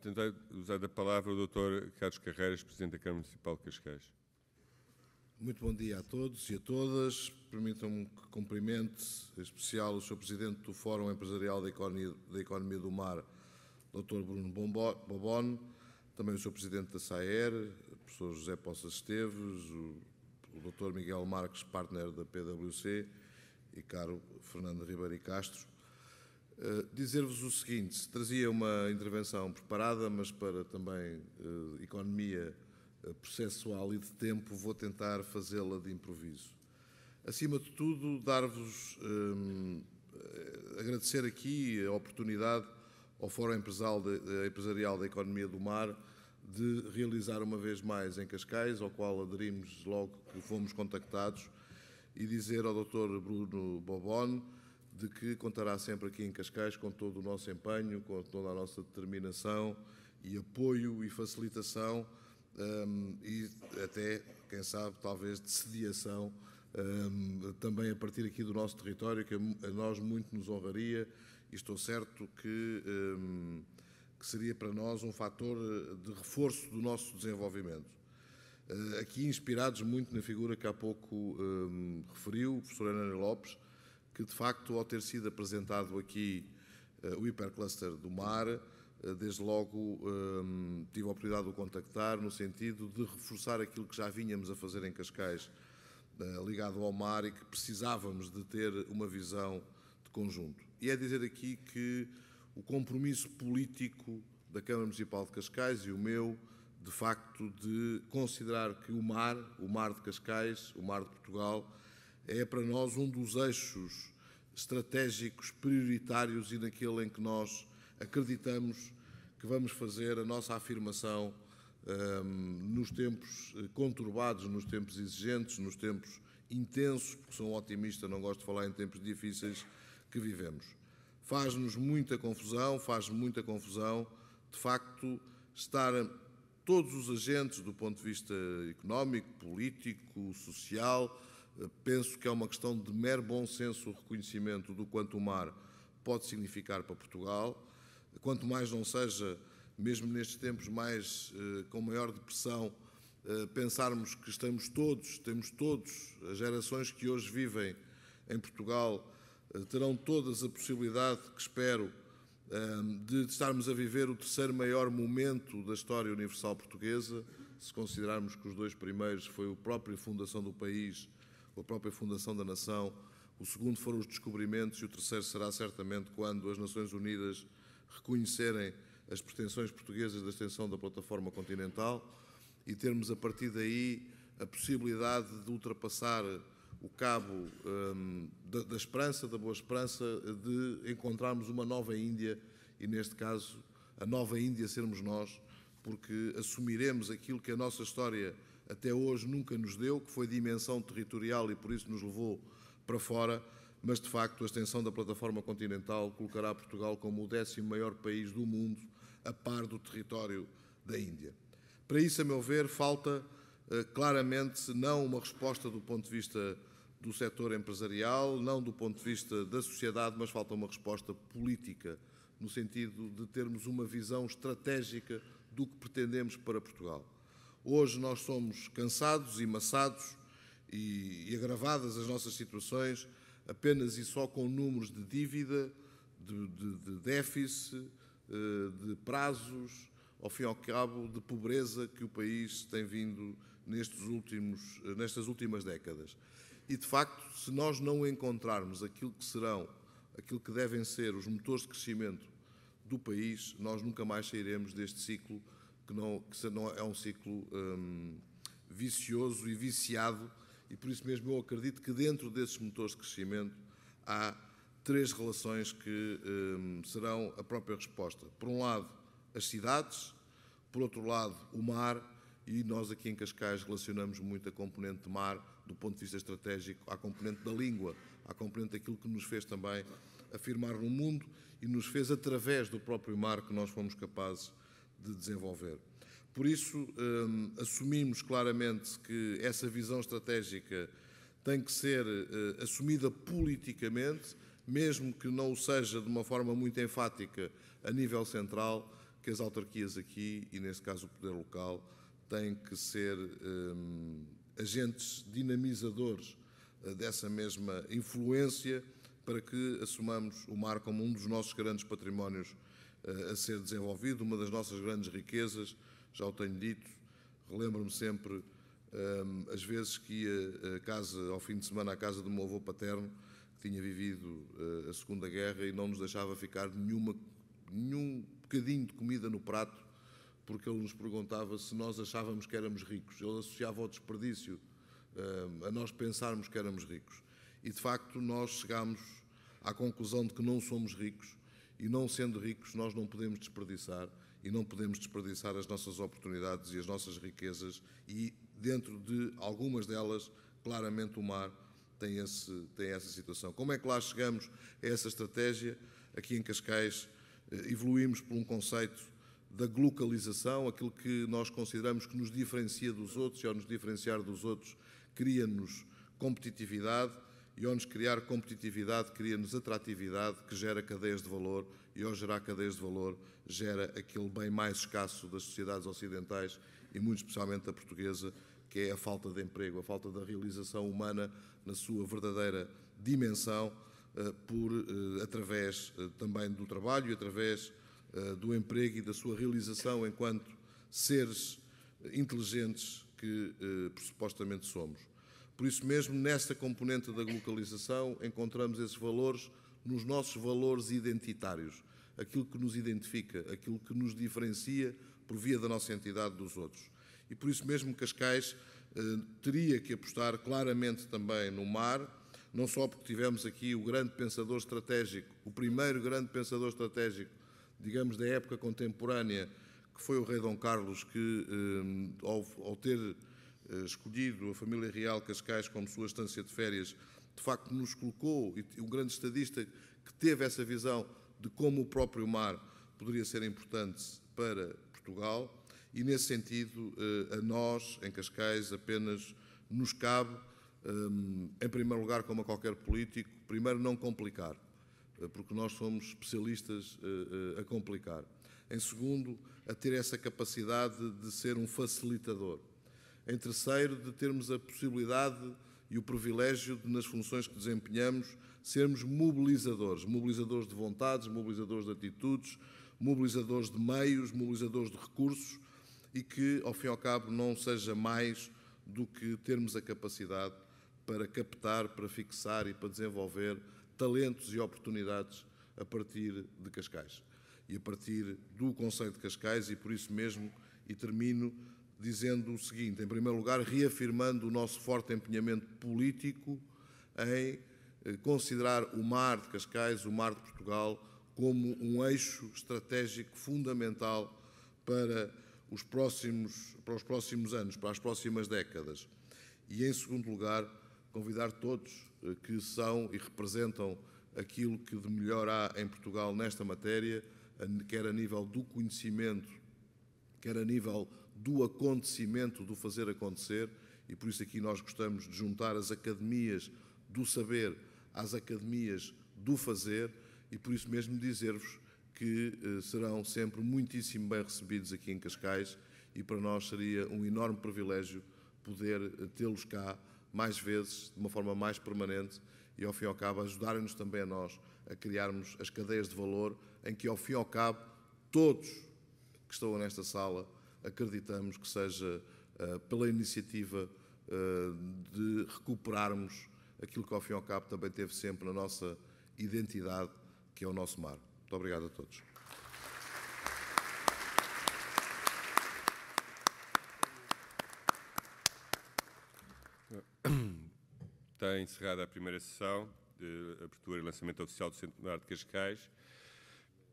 Tentar usar da palavra o Dr. Carlos Carreiras, Presidente da Câmara Municipal de Cascais. Muito bom dia a todos e a todas. Permitam-me que cumprimente, em especial, o Sr. Presidente do Fórum Empresarial da Economia do Mar, Dr. Bruno Bobone, também o Sr. Presidente da SAER, o Professor José Poças Esteves, o Dr. Miguel Marques, partner da PwC, e caro Fernando Ribeiro e Castro. Dizer-vos o seguinte: trazia uma intervenção preparada, mas para também economia processual e de tempo, vou tentar fazê-la de improviso. Acima de tudo, dar-vos, agradecer aqui a oportunidade ao Fórum Empresarial da Economia do Mar de realizar uma vez mais em Cascais, ao qual aderimos logo que fomos contactados, e dizer ao Dr. Bruno Bobone de que contará sempre aqui em Cascais com todo o nosso empenho, com toda a nossa determinação e apoio e facilitação e até, quem sabe, talvez de sediação também a partir aqui do nosso território, que a nós muito nos honraria, e estou certo que seria para nós um fator de reforço do nosso desenvolvimento. Aqui inspirados muito na figura que há pouco referiu o professor Hernani Lopes, que de facto, ao ter sido apresentado aqui o hipercluster do mar, desde logo tive a oportunidade de o contactar no sentido de reforçar aquilo que já vínhamos a fazer em Cascais, ligado ao mar, e que precisávamos de ter uma visão de conjunto. E é dizer aqui que o compromisso político da Câmara Municipal de Cascais e o meu, de facto, de considerar que o mar de Cascais, o mar de Portugal, é para nós um dos eixos estratégicos prioritários e naquele em que nós acreditamos que vamos fazer a nossa afirmação nos tempos conturbados, nos tempos exigentes, nos tempos intensos, porque sou um otimista, não gosto de falar em tempos difíceis que vivemos. Faz-nos muita confusão, de facto, estar todos os agentes do ponto de vista económico, político, social. Penso que é uma questão de mero bom senso o reconhecimento do quanto o mar pode significar para Portugal, quanto mais não seja, mesmo nestes tempos com maior depressão, pensarmos que temos todos, as gerações que hoje vivem em Portugal, terão todas a possibilidade, que espero, de estarmos a viver o terceiro maior momento da história universal portuguesa, se considerarmos que os dois primeiros foi a própria fundação do país, a própria fundação da nação, o segundo foram os descobrimentos e o terceiro será certamente quando as Nações Unidas reconhecerem as pretensões portuguesas da extensão da plataforma continental e termos a partir daí a possibilidade de ultrapassar o cabo da esperança, da boa esperança, de encontrarmos uma nova Índia e, neste caso, a nova Índia sermos nós, porque assumiremos aquilo que a nossa história até hoje nunca nos deu, que foi dimensão territorial e por isso nos levou para fora, mas de facto a extensão da plataforma continental colocará Portugal como o 10º maior país do mundo, a par do território da Índia. Para isso, a meu ver, falta claramente não uma resposta do ponto de vista do setor empresarial, não do ponto de vista da sociedade, mas falta uma resposta política, no sentido de termos uma visão estratégica do que pretendemos para Portugal. Hoje nós somos cansados e maçados e agravadas as nossas situações apenas e só com números de dívida, de déficit, de prazos, ao fim e ao cabo, de pobreza que o país tem vindo nestas últimas décadas. E, de facto, se nós não encontrarmos aquilo que devem ser os motores de crescimento do país, nós nunca mais sairemos deste ciclo, que não é um ciclo vicioso e viciado, e por isso mesmo eu acredito que dentro desses motores de crescimento há três relações que serão a própria resposta. Por um lado, as cidades, por outro lado, o mar, e nós aqui em Cascais relacionamos muito a componente de mar, do ponto de vista estratégico, à componente da língua, à componente daquilo que nos fez também afirmar no mundo e nos fez, através do próprio mar, que nós fomos capazes de desenvolver. Por isso, assumimos claramente que essa visão estratégica tem que ser assumida politicamente, mesmo que não o seja de uma forma muito enfática a nível central, que as autarquias aqui, e neste caso o poder local, têm que ser agentes dinamizadores dessa mesma influência para que assumamos o mar como um dos nossos grandes patrimónios a ser desenvolvido, uma das nossas grandes riquezas, já o tenho dito, relembro-me sempre as vezes que ia ao fim de semana à casa do meu avô paterno, que tinha vivido a Segunda Guerra e não nos deixava ficar nenhum bocadinho de comida no prato, porque ele nos perguntava se nós achávamos que éramos ricos. Ele associava ao desperdício a nós pensarmos que éramos ricos. E, de facto, nós chegámos à conclusão de que não somos ricos e, não sendo ricos, nós não podemos desperdiçar e não podemos desperdiçar as nossas oportunidades e as nossas riquezas e, dentro de algumas delas, claramente o mar tem essa situação. Como é que lá chegamos a essa estratégia? Aqui em Cascais evoluímos por um conceito da glocalização, aquilo que nós consideramos que nos diferencia dos outros e ao nos diferenciar dos outros cria-nos competitividade e ao nos criar competitividade cria-nos atratividade que gera cadeias de valor e ao gerar cadeias de valor gera aquele bem mais escasso das sociedades ocidentais e muito especialmente da portuguesa, que é a falta de emprego, a falta da realização humana na sua verdadeira dimensão, através também do trabalho e através do emprego e da sua realização enquanto seres inteligentes que supostamente somos. Por isso mesmo, nesta componente da globalização, encontramos esses valores nos nossos valores identitários, aquilo que nos identifica, aquilo que nos diferencia por via da nossa entidade dos outros. E por isso mesmo Cascais teria que apostar claramente também no mar, não só porque tivemos aqui o grande pensador estratégico, o primeiro grande pensador estratégico, digamos, da época contemporânea, que foi o rei Dom Carlos, que ao ter escolhido a família real Cascais como sua estância de férias, de facto nos colocou, e um grande estadista que teve essa visão de como o próprio mar poderia ser importante para Portugal, e nesse sentido a nós, em Cascais, apenas nos cabe, em primeiro lugar, como a qualquer político, primeiro não complicar, porque nós somos especialistas a complicar. Em segundo, a ter essa capacidade de ser um facilitador. Em terceiro, de termos a possibilidade e o privilégio de, nas funções que desempenhamos, sermos mobilizadores, mobilizadores de vontades, mobilizadores de atitudes, mobilizadores de meios, mobilizadores de recursos e que, ao fim e ao cabo, não seja mais do que termos a capacidade para captar, para fixar e para desenvolver talentos e oportunidades a partir de Cascais e a partir do Concelho de Cascais e por isso mesmo, e termino dizendo o seguinte, em primeiro lugar, reafirmando o nosso forte empenhamento político em considerar o mar de Cascais, o mar de Portugal, como um eixo estratégico fundamental para os próximos anos, para as próximas décadas. E, em segundo lugar, convidar todos que são e representam aquilo que de melhor há em Portugal nesta matéria, quer a nível do conhecimento, quer a nível do acontecimento, do fazer acontecer, e por isso aqui nós gostamos de juntar as academias do saber às academias do fazer, e por isso mesmo dizer-vos que serão sempre muitíssimo bem recebidos aqui em Cascais e para nós seria um enorme privilégio poder tê-los cá mais vezes, de uma forma mais permanente e, ao fim e ao cabo, ajudarem-nos também a nós a criarmos as cadeias de valor em que, ao fim e ao cabo, todos que estão nesta sala acreditamos que seja pela iniciativa de recuperarmos aquilo que, ao fim e ao cabo, também teve sempre na nossa identidade, que é o nosso mar. Muito obrigado a todos. Está encerrada a primeira sessão de abertura e lançamento oficial do Centro do Mar de Cascais.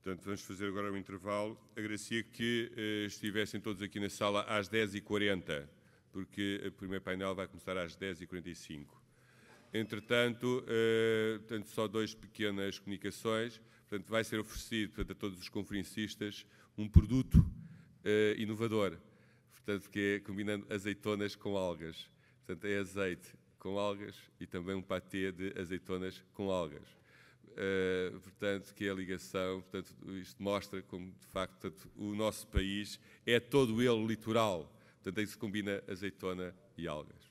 Portanto, vamos fazer agora um intervalo. Agradecia que estivessem todos aqui na sala às 10h40, porque o primeiro painel vai começar às 10h45. Entretanto, só duas pequenas comunicações. Portanto, vai ser oferecido a todos os conferencistas um produto inovador, portanto, que é combinando azeitonas com algas. Portanto, é azeite com algas e também um patê de azeitonas com algas. portanto, que é a ligação. Portanto, isto mostra como, de facto, portanto, o nosso país é todo ele litoral. Portanto, aí se combina azeitona e algas.